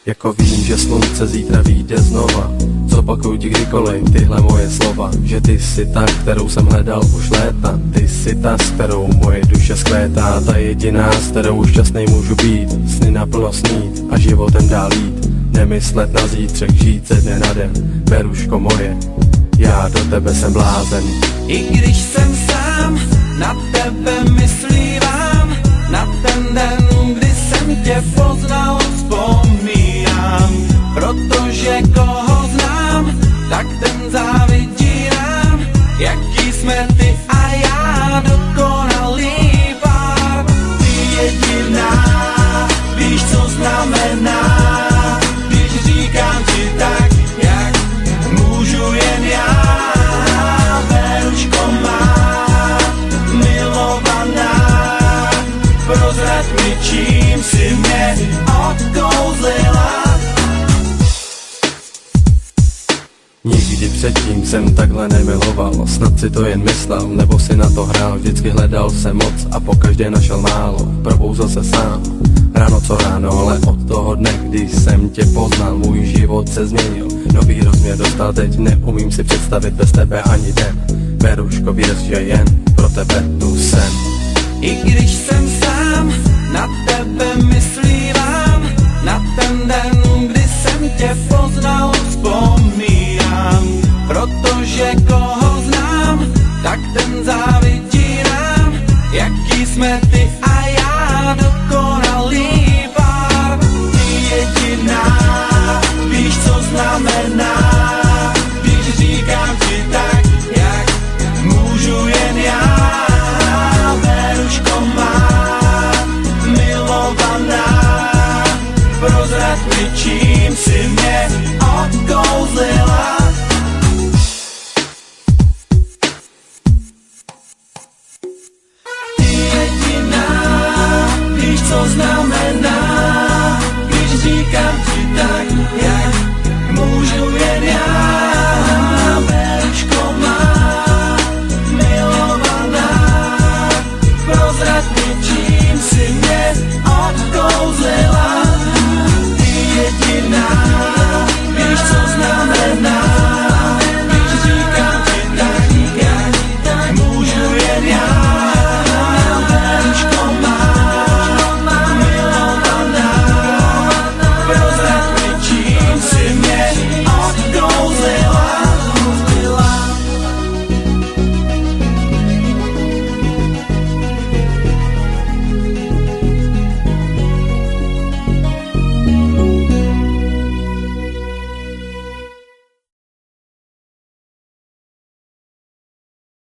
Jako vím, že slunce zítra vyjde znova, zopakuju ti kdykoliv tyhle moje slova. Že ty jsi ta, kterou jsem hledal už léta. Ty jsi ta, s kterou moje duše skvétá. Ta jediná, s kterou šťastnej můžu být. Sny naplno snít a životem dál jít. Nemyslet na zítřek, žít ze dne na den. Beruško moje, já do tebe jsem blázen. I když jsem sám, na tebe myslívám. Na ten den, kdy jsem tě poznal, vzpomínám. Protože koho znám, tak ten závidí nám. Jaký jsme ty a já, dokonalý pár. Ty je divná, víš co znamená, když říkám ti tak, jak můžu jen já. Beruško má, milovaná, prozrať mi, čím si mě odkouzlila. Nikdy předtím jsem takhle nemiloval, snad si to jen myslel, nebo si na to hrál. Vždycky hledal jsem moc a pokaždé našel málo. Probouzal se sám, ráno co ráno, ale od toho dne, kdy jsem tě poznal, můj život se změnil. Nový rozměr dostal teď, neumím si představit bez tebe ani den. Beruško, věř, že jen pro tebe tu jsem. I když jsem sám, na tebe myslívám. Na ten den, kdy jsem tě poznal, vzpomínám. Protože